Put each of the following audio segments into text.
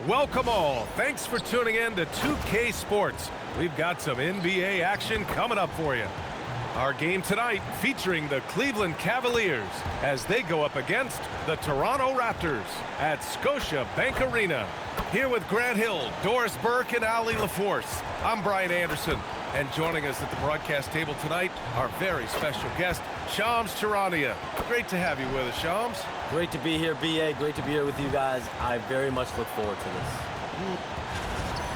Welcome all. Thanks for tuning in to 2K Sports. We've got some NBA action coming up for you. Our game tonight featuring the Cleveland Cavaliers as they go up against the Toronto Raptors at Scotiabank Arena. Here with Grant Hill, Doris Burke, and Ali LaForce, I'm Brian Anderson. And joining us at the broadcast table tonight, our very special guest, Shams Charania. Great to have you with us, Shams. Great to be here, BA. Great to be here with you guys. I very much look forward to this.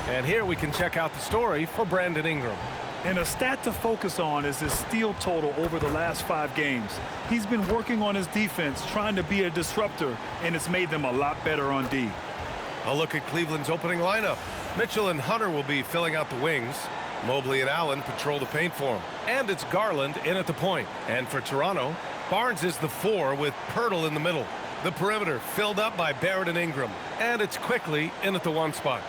And here we can check out the story for Brandon Ingram. And a stat to focus on is his steal total over the last 5 games. He's been working on his defense, trying to be a disruptor, and it's made them a lot better on D. A look at Cleveland's opening lineup. Mitchell and Hunter will be filling out the wings. Mobley and Allen patrol the paint for him. And it's Garland in at the point. And for Toronto, Barnes is the 4 with Poeltl in the middle. The perimeter filled up by Barrett and Ingram. And it's Quickley in at the 1 spot.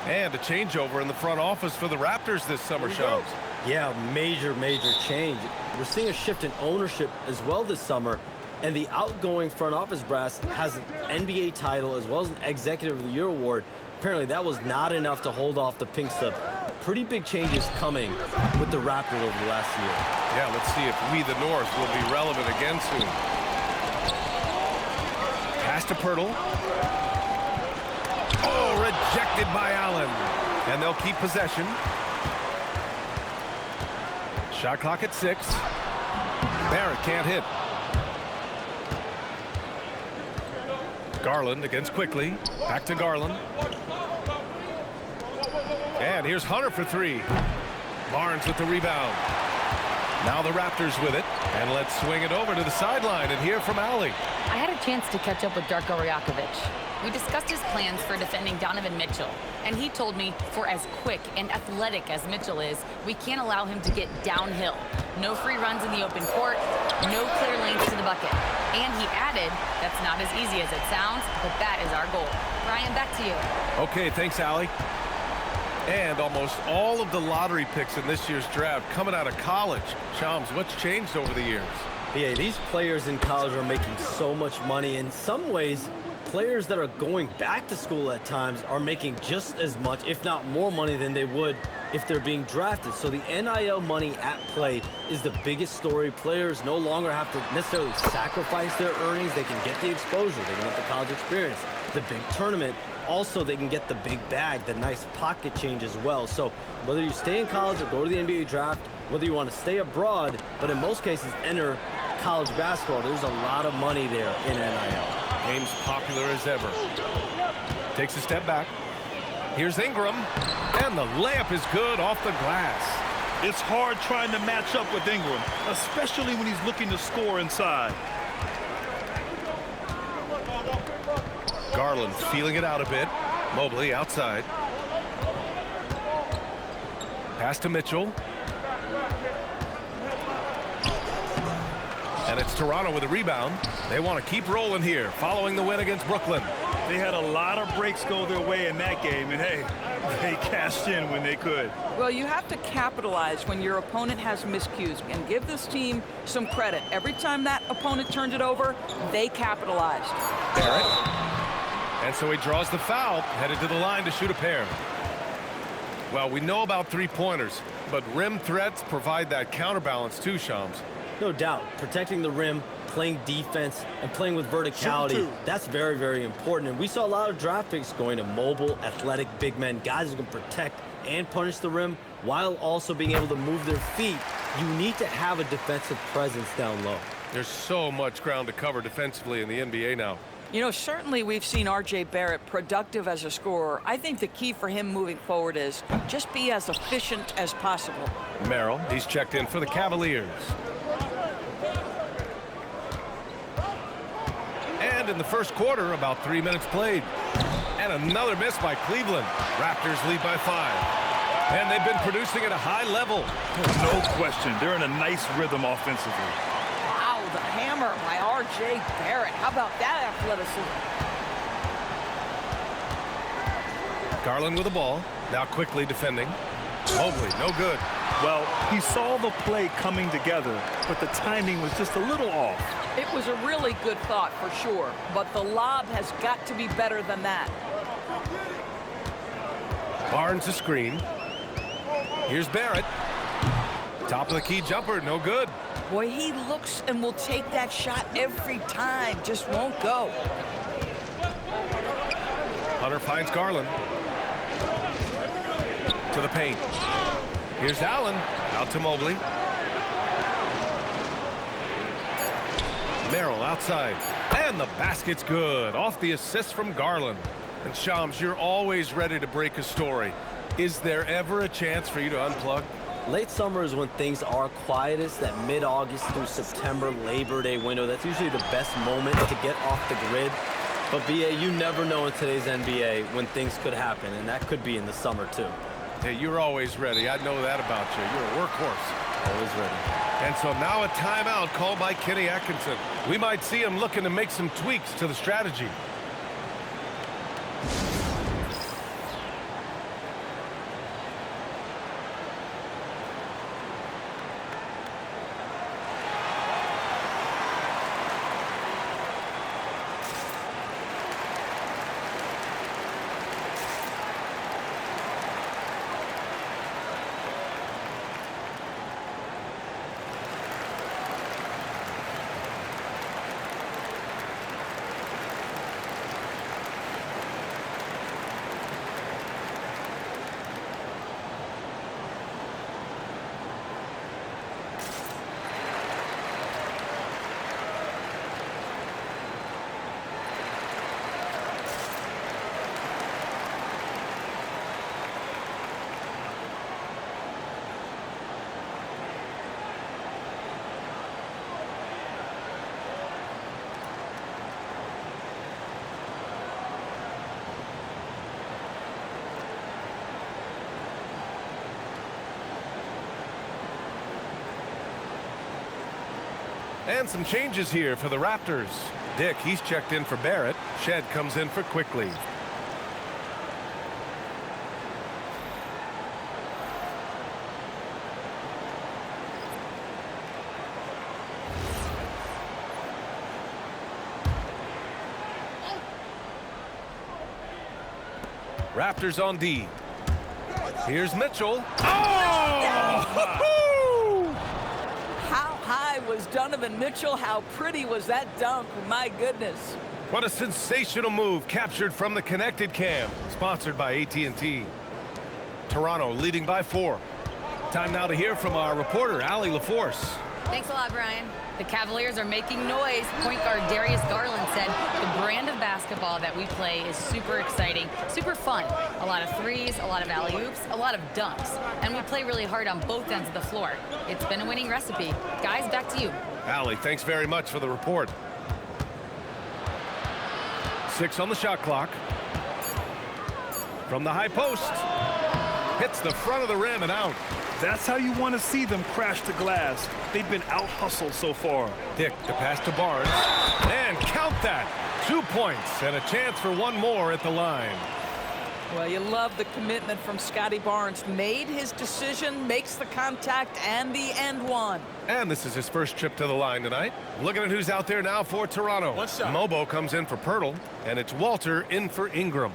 And a changeover in the front office for the Raptors this summer, Shams. Yeah, major change. We're seeing a shift in ownership as well this summer. And the outgoing front office brass has an NBA title as well as an Executive of the Year award. Apparently that was not enough to hold off the pink slip. Pretty big changes coming with the Raptors over the last year. Yeah, let's see if we, the North, will be relevant again soon. Pass to Poeltl. Oh, rejected by Allen. And they'll keep possession. Shot clock at 6. Barrett can't hit. Garland against Quickley. Back to Garland. And here's Hunter for 3. Barnes with the rebound. Now the Raptors with it. And let's swing it over to the sideline and hear from Ali. I had a chance to catch up with Darko Rajakovic. We discussed his plans for defending Donovan Mitchell, and he told me for as quick and athletic as Mitchell is, we can't allow him to get downhill. No free runs in the open court, no clear lanes to the bucket. And he added, that's not as easy as it sounds, but that is our goal. Brian, back to you. Okay, thanks, Ali. And almost all of the lottery picks in this year's draft coming out of college. Shams, what's changed over the years? Yeah, these players in college are making so much money. In some ways, players that are going back to school at times are making just as much, if not more money than they would if they're being drafted. So the NIL money at play is the biggest story. Players no longer have to necessarily sacrifice their earnings. They can get the exposure. They can get the college experience, the big tournament. Also, they can get the big bag, the nice pocket change as well. So whether you stay in college or go to the NBA draft, whether you want to stay abroad, but in most cases enter college basketball, there's a lot of money there in NIL. Game's popular as ever. Takes a step back. Here's Ingram. And the layup is good off the glass. It's hard trying to match up with Ingram, especially when he's looking to score inside. Garland feeling it out a bit. Mobley outside. Pass to Mitchell. And it's Toronto with a rebound. They want to keep rolling here, following the win against Brooklyn. They had a lot of breaks go their way in that game, and hey, they cashed in when they could. Well, you have to capitalize when your opponent has miscues and give this team some credit. Every time that opponent turned it over, they capitalized. Barrett. And so he draws the foul, headed to the line to shoot a pair. Well, we know about three-pointers, but rim threats provide that counterbalance too, Shams. No doubt. Protecting the rim, playing defense, and playing with verticality, that's very important. And we saw a lot of draft picks going to mobile, athletic big men, guys who can protect and punish the rim while also being able to move their feet. You need to have a defensive presence down low. There's so much ground to cover defensively in the NBA now. You know, certainly we've seen R.J. Barrett productive as a scorer. I think the key for him moving forward is just be as efficient as possible. Merrill, he's checked in for the Cavaliers. And in the first quarter, about 3 minutes played. And another miss by Cleveland. Raptors lead by 5. And they've been producing at a high level. No question. They're in a nice rhythm offensively. Wow, the hammer by R.J. Barrett. How about that athleticism? Garland with the ball. Now quickly defending. Mobley, no good. Well, he saw the play coming together, but the timing was just a little off. It was a really good thought for sure, but the lob has got to be better than that. Barnes a screen. Here's Barrett. Top of the key jumper, no good. Boy, he looks and will take that shot every time, just won't go. Hunter finds Garland. To the paint. Here's Allen. Out to Mobley. Merrill outside. And the basket's good. Off the assist from Garland. And Shams, you're always ready to break a story. Is there ever a chance for you to unplug? Late summer is when things are quietest, that mid-August through September Labor Day window. That's usually the best moment to get off the grid. But, BA, you never know in today's NBA when things could happen, and that could be in the summer, too. Hey, you're always ready. I know that about you. You're a workhorse. Always ready. And so now a timeout called by Kenny Atkinson. We might see him looking to make some tweaks to the strategy. And some changes here for the Raptors. Dick, he's checked in for Barrett. Shed comes in for Quickly. Raptors on D. Here's Mitchell. Oh! How high was Donovan Mitchell? How pretty was that dunk? My goodness. What a sensational move captured from the Connected Cam, sponsored by AT&T. Toronto leading by 4. Time now to hear from our reporter, Allie LaForce. Thanks a lot, Brian. The Cavaliers are making noise. Point guard Darius Garland said the brand of basketball that we play is super exciting, super fun. A lot of threes, a lot of alley-oops, a lot of dunks. And we play really hard on both ends of the floor. It's been a winning recipe. Guys, back to you. Allie, thanks very much for the report. 6 on the shot clock. From the high post. Hits the front of the rim and out. That's how you want to see them crash the glass. They've been out-hustled so far. Dick, the pass to Barnes. And count that. 2 points and a chance for one more at the line. Well, you love the commitment from Scotty Barnes. Made his decision, makes the contact, and the and one. And this is his first trip to the line tonight. Looking at who's out there now for Toronto. Mobo comes in for Pirtle, and it's Walter in for Ingram.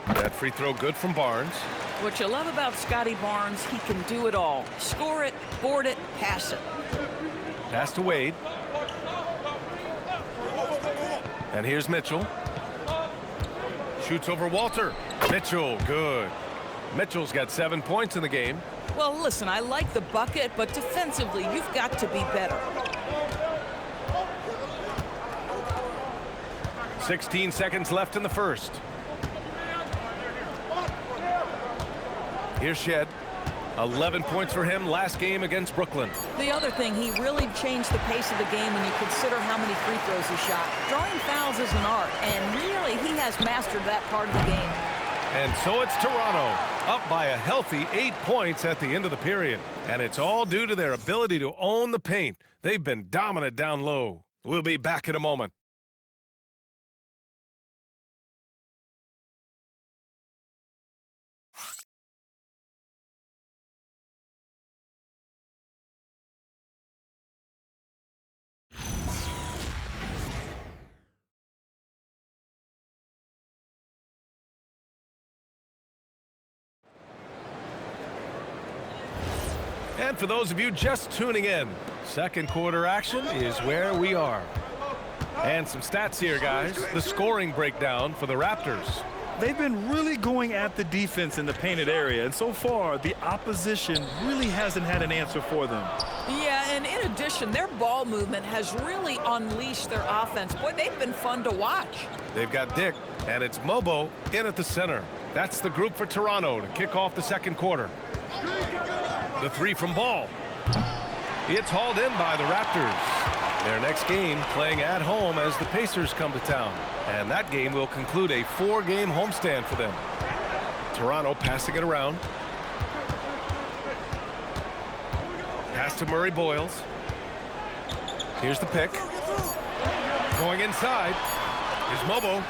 That free throw good from Barnes. What you love about Scotty Barnes, he can do it all. Score it, board it, pass it. Pass to Wade. And here's Mitchell. Shoots over Walter. Mitchell, good. Mitchell's got 7 points in the game. Well, listen, I like the bucket, but defensively, you've got to be better. 16 seconds left in the first. Here's Shed. 11 points for him last game against Brooklyn. The other thing, he really changed the pace of the game when you consider how many free throws he shot. Drawing fouls is an art, and really he has mastered that part of the game. And so it's Toronto, up by a healthy 8 points at the end of the period. And it's all due to their ability to own the paint. They've been dominant down low. We'll be back in a moment. And for those of you just tuning in, second quarter action is where we are. And some stats here, guys. The scoring breakdown for the Raptors. They've been really going at the defense in the painted area, and so far the opposition really hasn't had an answer for them. Yeah, and in addition, their ball movement has really unleashed their offense. Boy, they've been fun to watch. They've got Dick, and it's Mobo in at the center. That's the group for Toronto to kick off the second quarter. The three from Ball. It's hauled in by the Raptors. Their next game playing at home as the Pacers come to town. And that game will conclude a 4-game homestand for them. Toronto passing it around. Pass to Murray Boyles. Here's the pick. Going inside. Here's Mobo.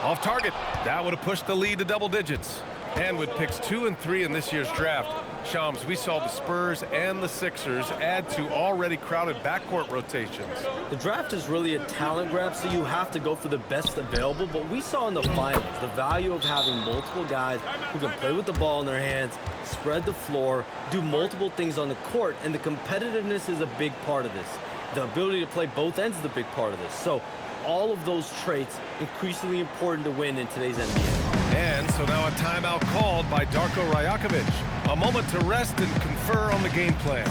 Off target. That would have pushed the lead to double digits. And with picks 2 and 3 in this year's draft, Shams, we saw the Spurs and the Sixers add to already crowded backcourt rotations. The draft is really a talent grab, so you have to go for the best available. But we saw in the finals the value of having multiple guys who can play with the ball in their hands, spread the floor, do multiple things on the court, and the competitiveness is a big part of this. The ability to play both ends is a big part of this. So all of those traits increasingly important to win in today's NBA. And so now a timeout called by Darko Rajakovic. A moment to rest and confer on the game plan.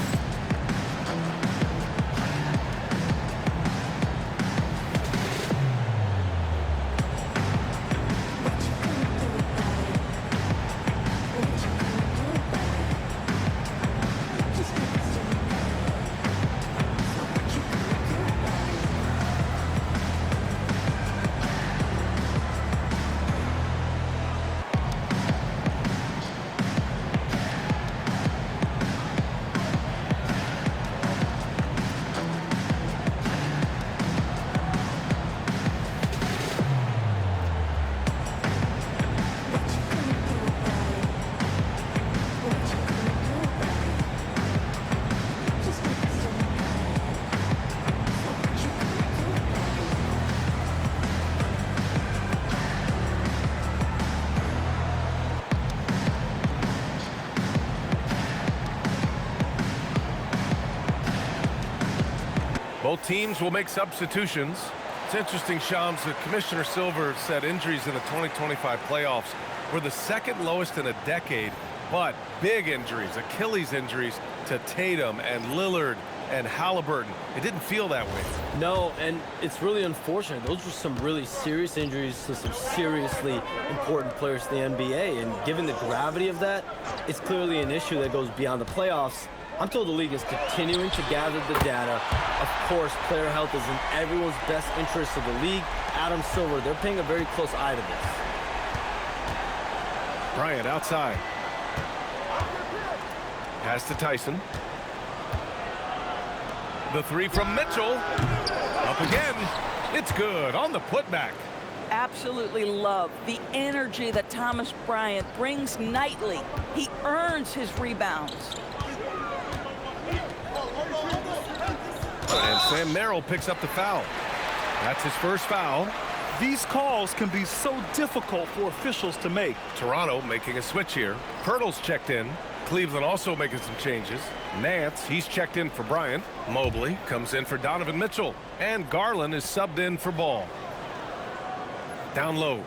Both teams will make substitutions. It's interesting, Shams, that Commissioner Silver said injuries in the 2025 playoffs were the second lowest in a decade, but big injuries, Achilles injuries to Tatum and Lillard and Halliburton. It didn't feel that way. No, and it's really unfortunate. Those were some really serious injuries to some seriously important players in the NBA, and given the gravity of that, it's clearly an issue that goes beyond the playoffs. I'm told the league is continuing to gather the data. Of course, player health is in everyone's best interest of the league. Adam Silver, they're paying a very close eye to this. Bryant outside. Pass to Tyson. The three from Mitchell. Up again. It's good on the putback. Absolutely love the energy that Thomas Bryant brings nightly. He earns his rebounds. And Sam Merrill picks up the foul. That's his first foul. These calls can be so difficult for officials to make. Toronto making a switch here. Pirtle's checked in. Cleveland also making some changes. Nance, he's checked in for Bryant. Mobley comes in for Donovan Mitchell. And Garland is subbed in for Ball. Down low.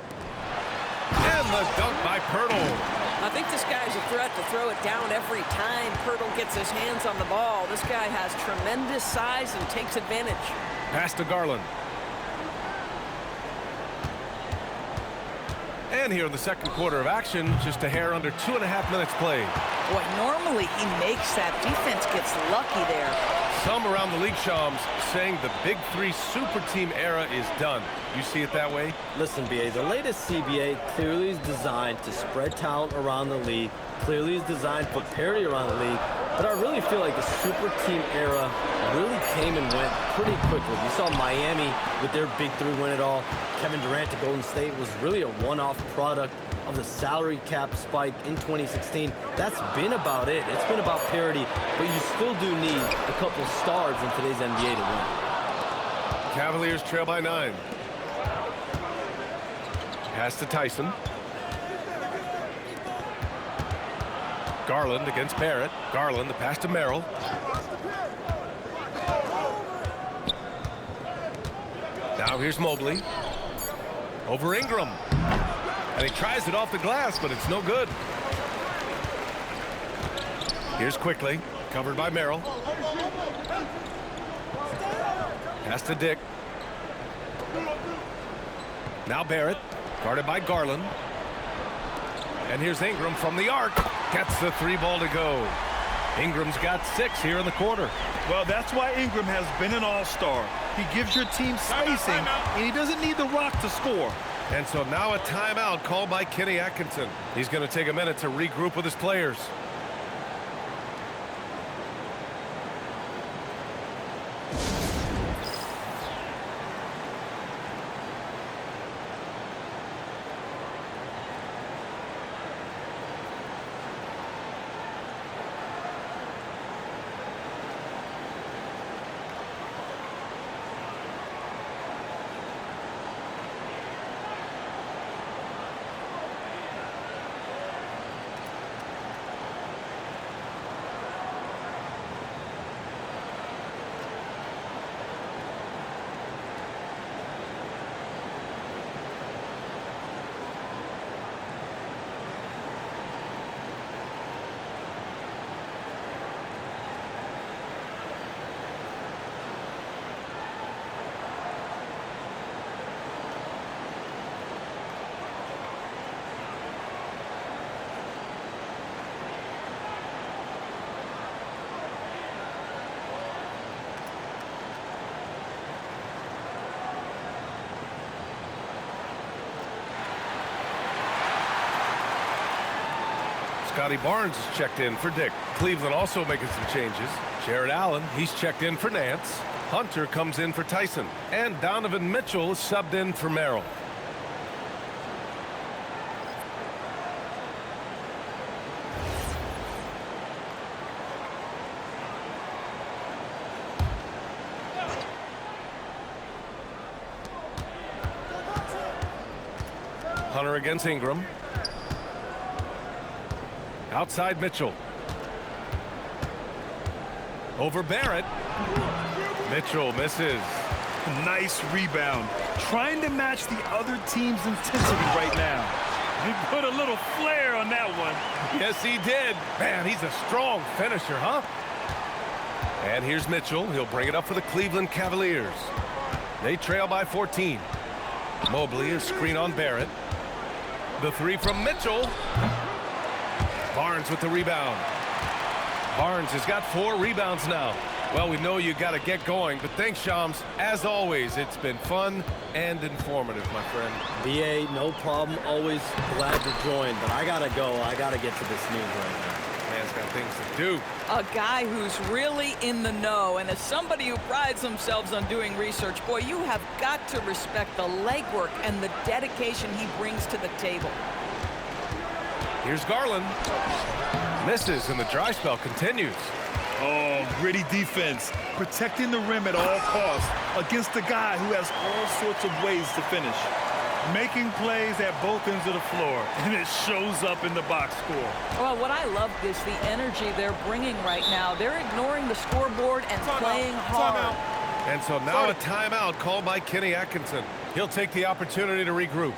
And the dunk by Pirtle. I think this guy's a threat to throw it down every time Pirtle gets his hands on the ball. This guy has tremendous size and takes advantage. Pass to Garland. And here in the second quarter of action, just a hair under 2.5 minutes played. Boy, normally he makes that. Defense gets lucky there. Some around the league, Shams, saying the Big Three super team era is done. You see it that way? Listen, BA, the latest CBA clearly is designed to spread talent around the league, clearly is designed to put parity around the league, but I really feel like the super team era really came and went pretty quickly. You saw Miami with their Big Three win it all. Kevin Durant to Golden State was really a one-off product of the salary cap spike in 2016. That's been about it. It's been about parity, but you still do need a couple stars in today's NBA to win. Cavaliers trail by 9. Pass to Tyson. Garland against Barrett. Garland, the pass to Merrill. Now here's Mobley. Over Ingram. And he tries it off the glass, but it's no good. Here's Quickly, covered by Merrill. Pass to Dick. Now Barrett, guarded by Garland. And here's Ingram from the arc. Gets the 3 ball to go. Ingram's got 6 here in the quarter. Well, that's why Ingram has been an all-star. He gives your team spacing, and he doesn't need the rock to score. And so now a timeout called by Kenny Atkinson. He's going to take a minute to regroup with his players. Scotty Barnes is checked in for Dick. Cleveland also making some changes. Jared Allen, he's checked in for Nance. Hunter comes in for Tyson. And Donovan Mitchell is subbed in for Merrill. Hunter against Ingram. Outside Mitchell. Over Barrett. Mitchell misses. Nice rebound. Trying to match the other team's intensity right now. He put a little flair on that one. Yes, he did. Man, he's a strong finisher, huh? And here's Mitchell. He'll bring it up for the Cleveland Cavaliers. They trail by 14. Mobley is screen on Barrett. The 3 from Mitchell. Barnes with the rebound. Barnes has got 4 rebounds now. Well, we know you got to get going, but thanks, Shams. As always, it's been fun and informative, my friend. BA, no problem. Always glad to join, but I got to go. I got to get to this news right now. Man's got things to do. A guy who's really in the know, and as somebody who prides themselves on doing research, boy, you have got to respect the legwork and the dedication he brings to the table. Here's Garland. Misses, and the dry spell continues. Oh, gritty defense. Protecting the rim at all costs against a guy who has all sorts of ways to finish. Making plays at both ends of the floor, and it shows up in the box score. Well, what I love is the energy they're bringing right now. They're ignoring the scoreboard and playing hard. And so now a timeout called by Kenny Atkinson. He'll take the opportunity to regroup.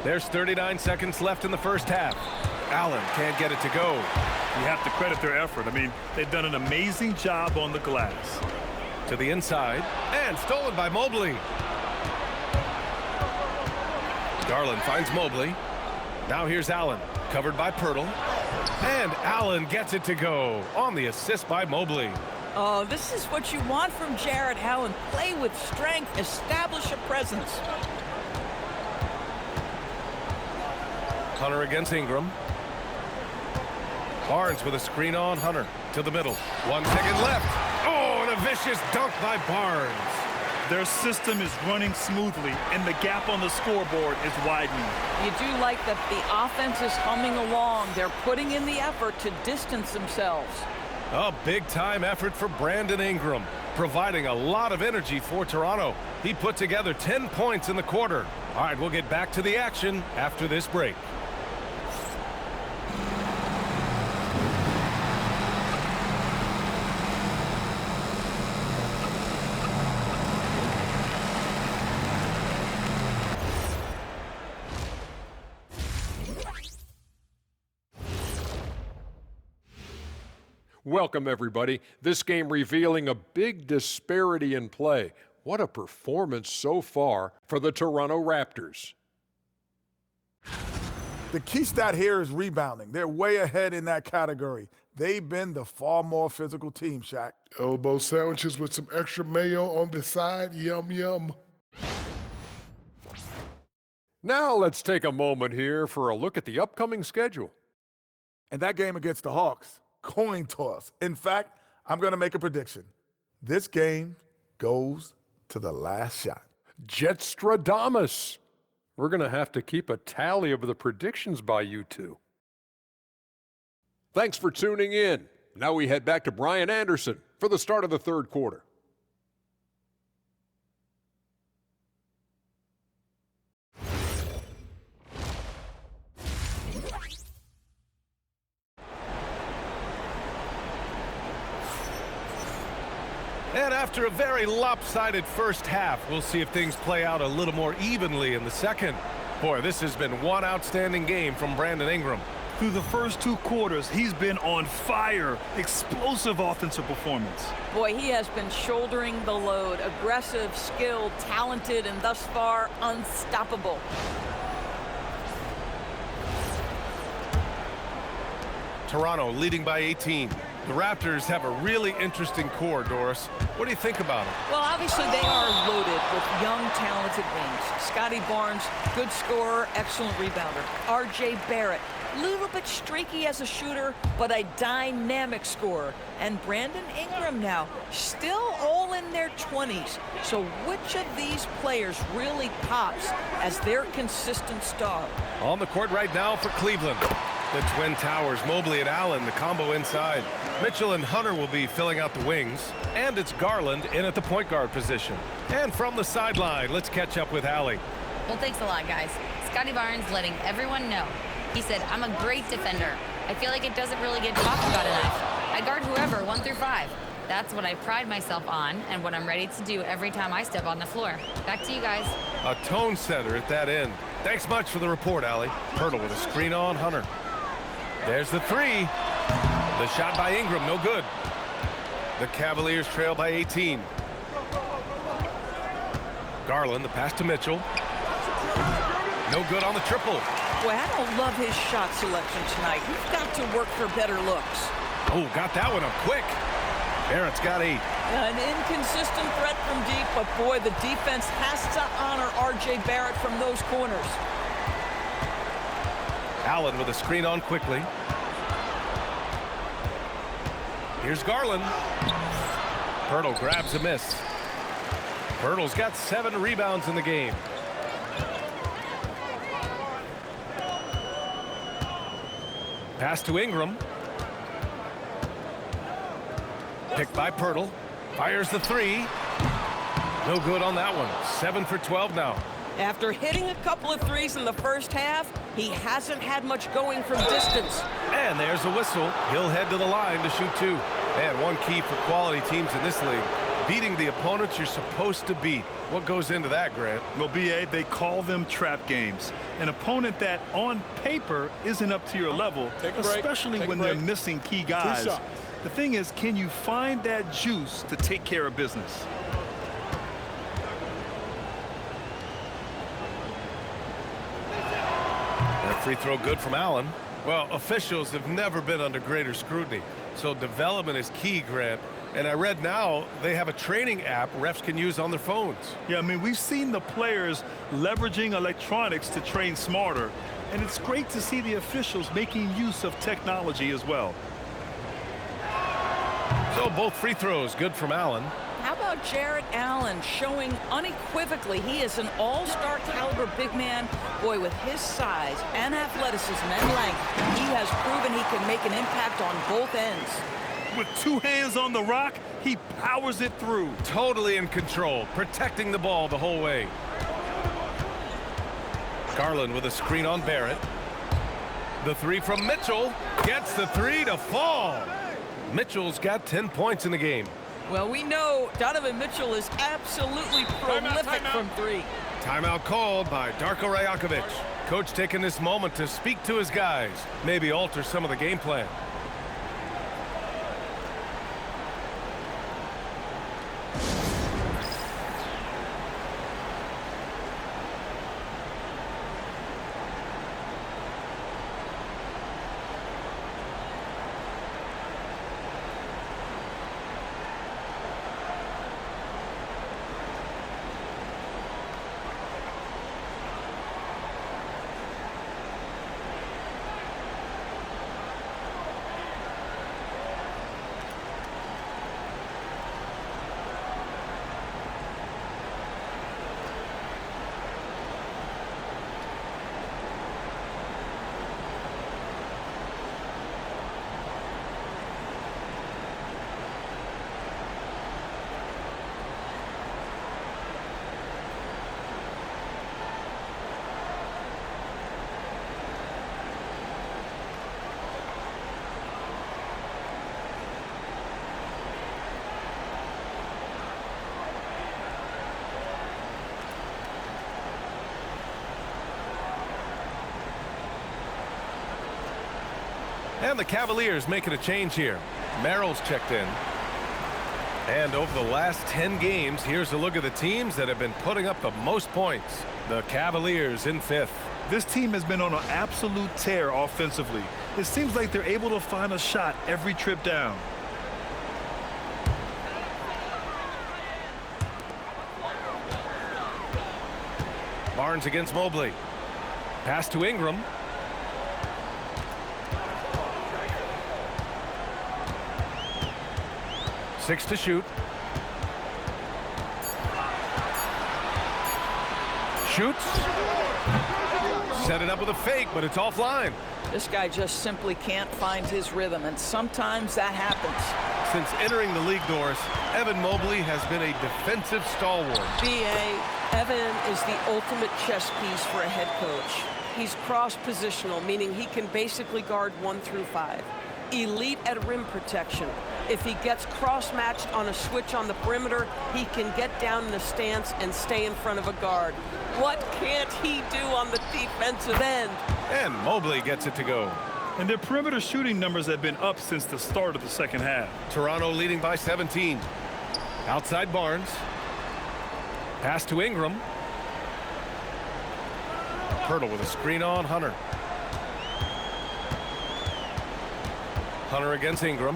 There's 39 seconds left in the first half. Allen can't get it to go. You have to credit their effort. I mean, they've done an amazing job on the glass. To the inside, and stolen by Mobley. Garland finds Mobley. Now here's Allen, covered by Pirtle. And Allen gets it to go on the assist by Mobley. Oh, this is what you want from Jarrett Allen. Play with strength, establish a presence. Hunter against Ingram. Barnes with a screen on Hunter to the middle. 1 second left. Oh, and a vicious dunk by Barnes. Their system is running smoothly, and the gap on the scoreboard is widening. You do like that the offense is humming along. They're putting in the effort to distance themselves. A big-time effort for Brandon Ingram, providing a lot of energy for Toronto. He put together 10 points in the quarter. All right, we'll get back to the action after this break. Welcome, everybody. This game revealing a big disparity in play. What a performance so far for the Toronto Raptors. The key stat here is rebounding. They're way ahead in that category. They've been the far more physical team, Shaq. Elbow sandwiches with some extra mayo on the side. Yum, yum. Now let's take a moment here for a look at the upcoming schedule. And that game against the Hawks, coin toss. In fact, I'm going to make a prediction. This game goes to the last shot. Jetstradamus. We're going to have to keep a tally of the predictions by you two. Thanks for tuning in. Now we head back to Brian Anderson for the start of the third quarter. And after a very lopsided first half, we'll see if things play out a little more evenly in the second. Boy, this has been one outstanding game from Brandon Ingram. Through the first 2 quarters, he's been on fire. Explosive offensive performance. Boy, he has been shouldering the load. Aggressive, skilled, talented, and thus far, unstoppable. Toronto leading by 18. The Raptors have a really interesting core, Doris. What do you think about it? Well, obviously they are loaded with young, talented wings. Scotty Barnes, good scorer, excellent rebounder. R.J. Barrett, a little bit streaky as a shooter, but a dynamic scorer. And Brandon Ingram now, still all in their 20s. So which of these players really pops as their consistent star? On the court right now for Cleveland. The Twin Towers, Mobley and Allen, the combo inside. Mitchell and Hunter will be filling out the wings. And it's Garland in at the point guard position. And from the sideline, let's catch up with Allie. Well, thanks a lot, guys. Scotty Barnes letting everyone know. He said, I'm a great defender. I feel like it doesn't really get talked about enough. I guard whoever, 1 through 5. That's what I pride myself on and what I'm ready to do every time I step on the floor. Back to you guys. A tone setter at that end. Thanks much for the report, Allie. Pirtle with a screen on Hunter. There's the 3. The shot by Ingram, no good. The Cavaliers trail by 18. Garland, the pass to Mitchell. No good on the triple. Boy, I don't love his shot selection tonight. We've got to work for better looks. Oh, got that one up quick. Barrett's got 8. An inconsistent threat from deep, but boy, the defense has to honor R.J. Barrett from those corners. Allen with a screen on quickly. Here's Garland. Pirtle grabs a miss. Pirtle's got 7 rebounds in the game. Pass to Ingram. Picked by Pirtle. Fires the 3. No good on that one. 7 for 12 now. After hitting a couple of threes in the first half, he hasn't had much going from distance. And there's a whistle. He'll head to the line to shoot 2. And one key for quality teams in this league, beating the opponents you're supposed to beat. What goes into that, Grant? Well, B.A., they call them trap games. An opponent that, on paper, isn't up to your level, especially when they're missing key guys. The thing is, can you find that juice to take care of business? That free throw good from Allen. Well, officials have never been under greater scrutiny, so development is key, Grant. And I read now they have a training app refs can use on their phones. Yeah, I mean, we've seen the players leveraging electronics to train smarter, and it's great to see the officials making use of technology as well. So both free throws good from Allen. How about Jarrett Allen showing unequivocally he is an all-star caliber big man? Boy, with his size and athleticism and length, he has proven he can make an impact on both ends. With two hands on the rock, he powers it through. Totally in control, protecting the ball the whole way. Garland with a screen on Barrett. The three from Mitchell. Gets the three to fall. Mitchell's got 10 points in the game. Well, we know Donovan Mitchell is absolutely prolific from three. Timeout called by Darko Rajakovic. Coach taking this moment to speak to his guys, maybe alter some of the game plan. And the Cavaliers making a change here. Merrill's checked in. And over the last 10 games, here's a look at the teams that have been putting up the most points. The Cavaliers in 5th. This team has been on an absolute tear offensively. It seems like they're able to find a shot every trip down. Barnes against Mobley. Pass to Ingram. Six to shoot. Shoots. Set it up with a fake, but it's offline. This guy just simply can't find his rhythm, and sometimes that happens. Since entering the league doors, Evan Mobley has been a defensive stalwart. B.A., Evan is the ultimate chess piece for a head coach. He's cross-positional, meaning he can basically guard 1 through 5. Elite at rim protection. If he gets cross-matched on a switch on the perimeter, he can get down in a stance and stay in front of a guard. What can't he do on the defensive end? And Mobley gets it to go. And their perimeter shooting numbers have been up since the start of the second half. Toronto leading by 17. Outside Barnes. Pass to Ingram. Pirtle with a screen on Hunter. Hunter against Ingram.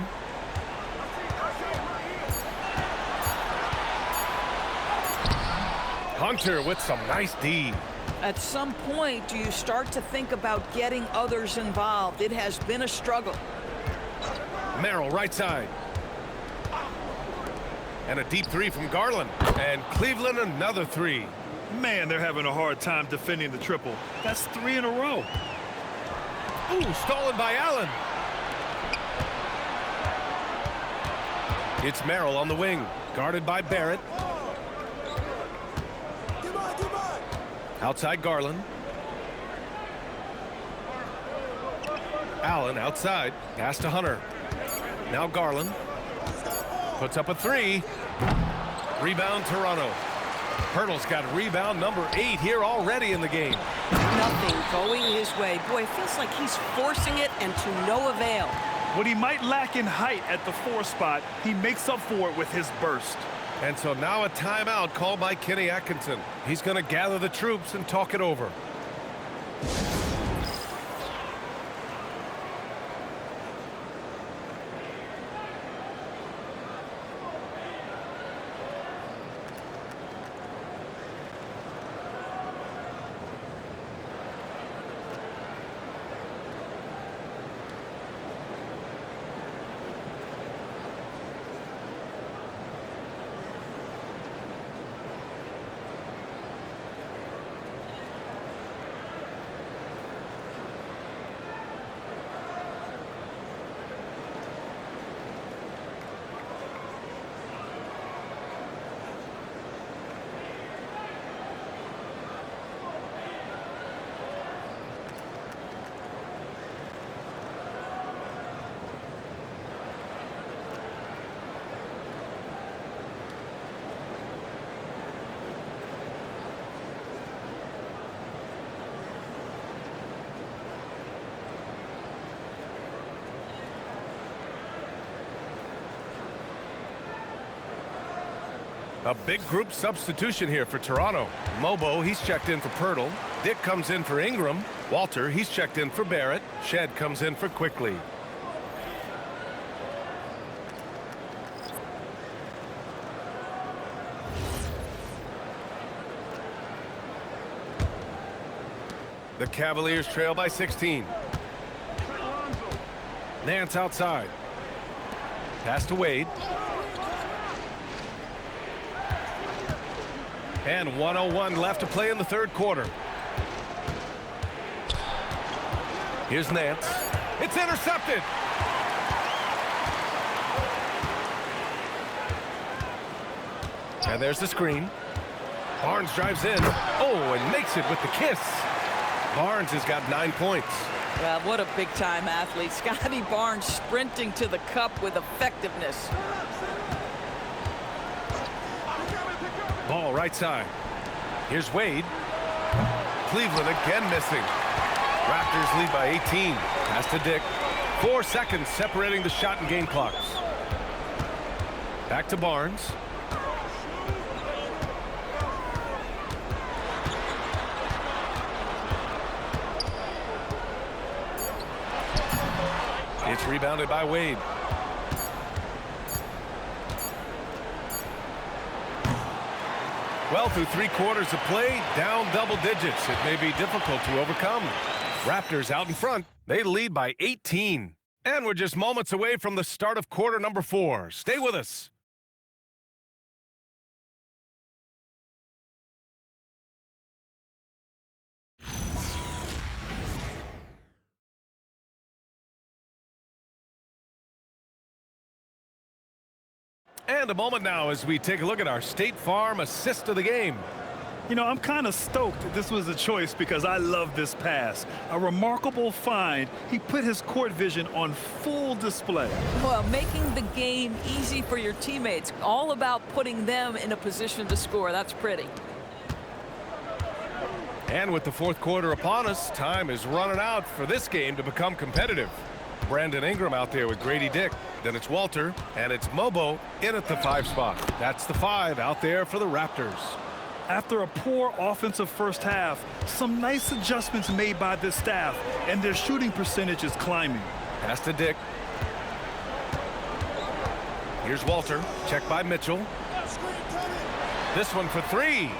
Hunter with some nice D. At some point, do you start to think about getting others involved? It has been a struggle. Merrill right side. And a deep three from Garland. And Cleveland another three. Man, they're having a hard time defending the triple. That's 3 in a row. Ooh, stolen by Allen. It's Merrill on the wing, guarded by Barrett. Outside Garland. Allen outside, pass to Hunter. Now Garland. Puts up a three. Rebound, Toronto. Hurdle's got rebound number 8 here already in the game. Nothing going his way. Boy, it feels like he's forcing it and to no avail. What he might lack in height at the 4 spot, he makes up for it with his burst. And so now a timeout called by Kenny Atkinson. He's going to gather the troops and talk it over. A big group substitution here for Toronto. Mobo, he's checked in for Pirtle. Dick comes in for Ingram. Walter, he's checked in for Barrett. Shed comes in for Quickly. The Cavaliers trail by 16. Nance outside. Pass to Wade. And 1:01 left to play in the third quarter. Here's Nance. It's intercepted. And there's the screen. Barnes drives in. Oh, and makes it with the kiss. Barnes has got 9 points. Well, what a big-time athlete. Scotty Barnes sprinting to the cup with effectiveness. Ball right side. Here's Wade. Cleveland again missing. Raptors lead by 18. Pass to Dick. 4 seconds separating the shot and game clocks. Back to Barnes. It's rebounded by Wade. Well, through 3 quarters of play, down double digits. It may be difficult to overcome. Raptors out in front. They lead by 18. And we're just moments away from the start of quarter number 4. Stay with us. And a moment now as we take a look at our State Farm assist of the game. You know, I'm kind of stoked this was a choice because I love this pass. A remarkable find. He put his court vision on full display. Well, making the game easy for your teammates. All about putting them in a position to score. That's pretty. And with the fourth quarter upon us, time is running out for this game to become competitive. Brandon Ingram out there with Grady Dick. Then it's Walter, and it's Mobo in at the 5 spot. That's the 5 out there for the Raptors. After a poor offensive first half, some nice adjustments made by this staff, and their shooting percentage is climbing. Pass to Dick. Here's Walter. Checked by Mitchell. This one for 3.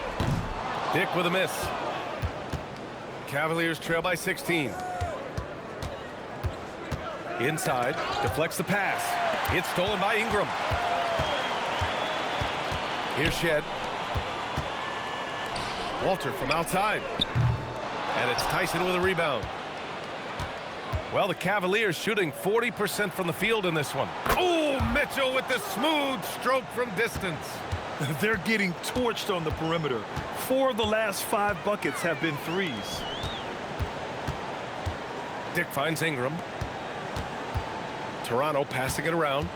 Dick with a miss. Cavaliers trail by 16. Inside, deflects the pass. It's stolen by Ingram. Here's Shed. Walter from outside. And it's Tyson with a rebound. Well, the Cavaliers shooting 40% from the field in this one. Oh, Mitchell with the smooth stroke from distance. They're getting torched on the perimeter. 4 of the last 5 buckets have been threes. Dick finds Ingram. Toronto passing it around.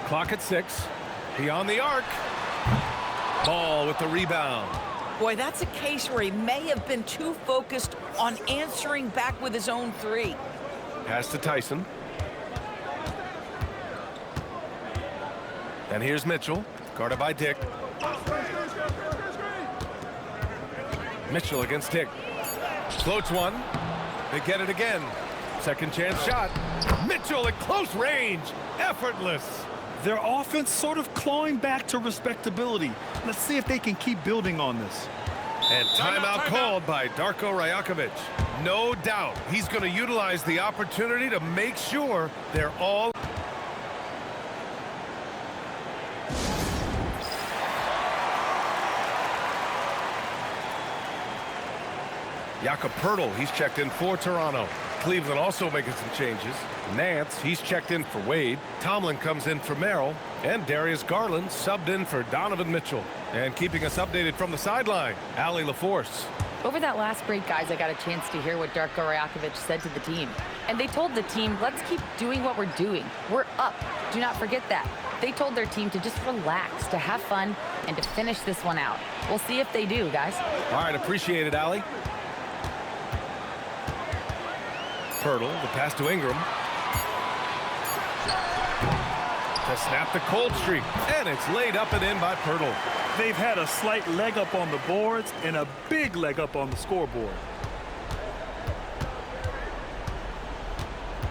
Clock at 6. Beyond the arc. Ball with the rebound. Boy, that's a case where he may have been too focused on answering back with his own three. Pass to Tyson. And here's Mitchell, guarded by Dick. Mitchell against Dick. Floats one. They get it again. Second chance shot. Mitchell at close range. Effortless. Their offense sort of clawing back to respectability. Let's see if they can keep building on this. And timeout called by Darko Rajakovic. No doubt he's going to utilize the opportunity to make sure they're all. Jakob Poeltl, he's checked in for Toronto. Cleveland also making some changes. Nance, he's checked in for Wade. Tomlin comes in for Merrill. And Darius Garland subbed in for Donovan Mitchell. And keeping us updated from the sideline, Allie LaForce. Over that last break, guys, I got a chance to hear what Darko Rajakovic said to the team. And they told the team, let's keep doing what we're doing. We're up. Do not forget that. They told their team to just relax, to have fun, and to finish this one out. We'll see if they do, guys. All right, appreciate it, Allie. Poeltl, the pass to Ingram. To snap the cold streak, and it's laid up and in by Poeltl. They've had a slight leg up on the boards and a big leg up on the scoreboard.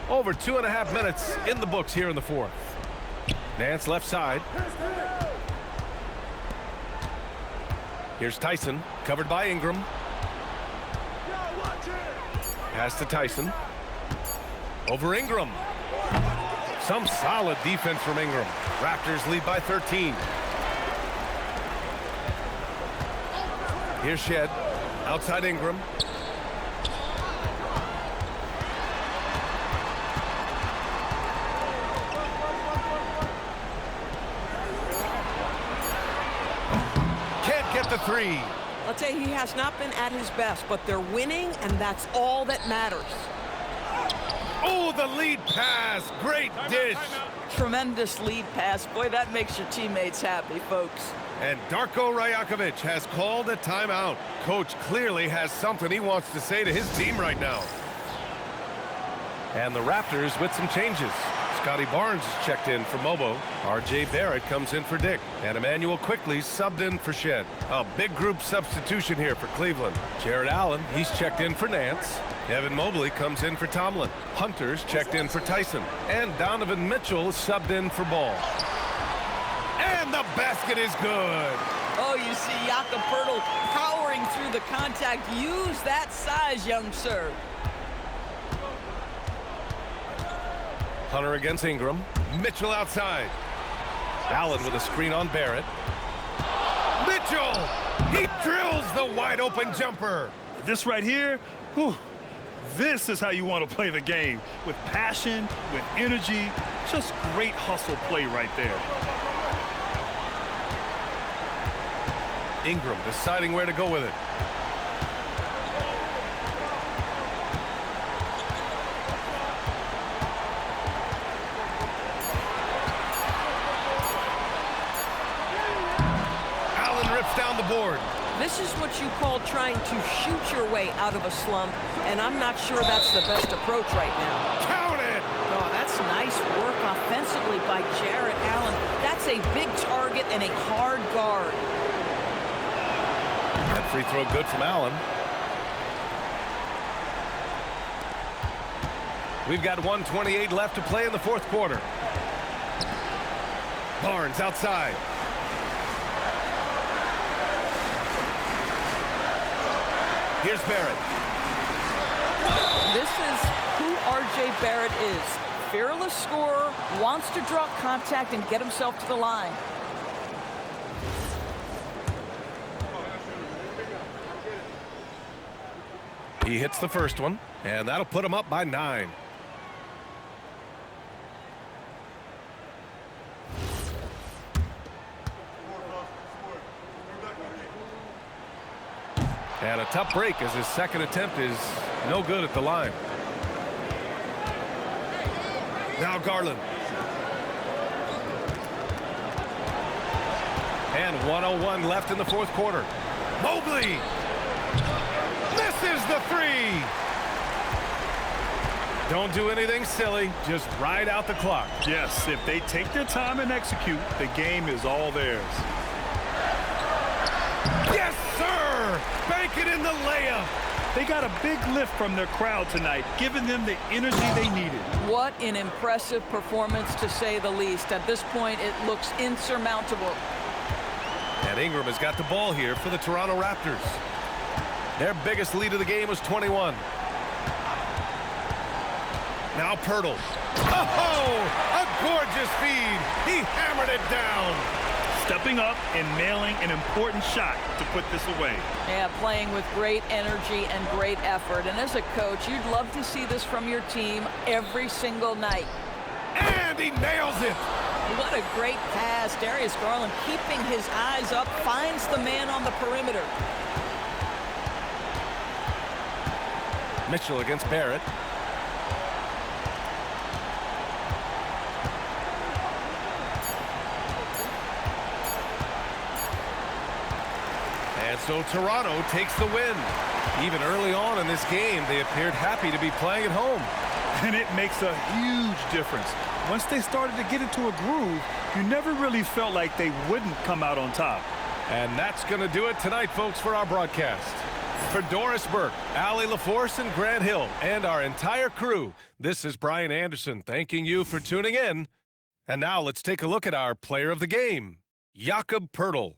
Over 2.5 minutes in the books here in the fourth. Nance left side. Here's Tyson, covered by Ingram. Pass to Tyson. Over Ingram. Some solid defense from Ingram. Raptors lead by 13. Here's Shed. Outside Ingram. Can't get the three. I'll tell you, he has not been at his best, but they're winning, and that's all that matters. Oh, the lead pass. Great dish. Tremendous lead pass. Boy, that makes your teammates happy, folks. And Darko Rajakovic has called a timeout. Coach clearly has something he wants to say to his team right now. And the Raptors with some changes. Scotty Barnes is checked in for Mobo. R.J. Barrett comes in for Dick. And Emmanuel Quickley subbed in for Shed. A big group substitution here for Cleveland. Jared Allen, he's checked in for Nance. Evan Mobley comes in for Tomlin. Hunter's checked in for Tyson. And Donovan Mitchell is subbed in for Ball. And the basket is good. Oh, you see Jakob Poeltl powering through the contact. Use that size, young sir. Hunter against Ingram. Mitchell outside. Allen with a screen on Barrett. Mitchell! He drills the wide open jumper. This right here, whew, this is how you want to play the game. With passion, with energy, just great hustle play right there. Ingram deciding where to go with it. Allen rips down the board. This is what you call trying to shoot your way out of a slump, and I'm not sure that's the best approach right now. Count it! Oh, that's nice work offensively by Jarrett Allen. That's a big target and a hard guard. That free throw good from Allen. We've got 1:28 left to play in the fourth quarter. Barnes outside. Here's Barrett. This is who R.J. Barrett is. Fearless scorer, wants to draw contact and get himself to the line. He hits the first one, and that'll put him up by 9. And a tough break as his second attempt is no good at the line. Now Garland. And 1:01 left in the fourth quarter. Mobley. Misses the three. Don't do anything silly. Just ride out the clock. Yes, if they take their time and execute, the game is all theirs. Yes, sir! Bank it in the layup. They got a big lift from their crowd tonight, giving them the energy they needed. What an impressive performance, to say the least. At this point, it looks insurmountable. And Ingram has got the ball here for the Toronto Raptors. Their biggest lead of the game was 21. Now Poeltl. Oh, a gorgeous feed. He hammered it down. Stepping up and nailing an important shot to put this away. Yeah, playing with great energy and great effort. And as a coach, you'd love to see this from your team every single night. And he nails it. What a great pass. Darius Garland keeping his eyes up, finds the man on the perimeter. Mitchell against Barrett. And so Toronto takes the win. Even early on in this game, they appeared happy to be playing at home. And it makes a huge difference. Once they started to get into a groove, you never really felt like they wouldn't come out on top. And that's going to do it tonight, folks, for our broadcast. For Doris Burke, Allie LaForce, and Grant Hill, and our entire crew, this is Brian Anderson thanking you for tuning in. And now let's take a look at our player of the game, Jakob Poeltl.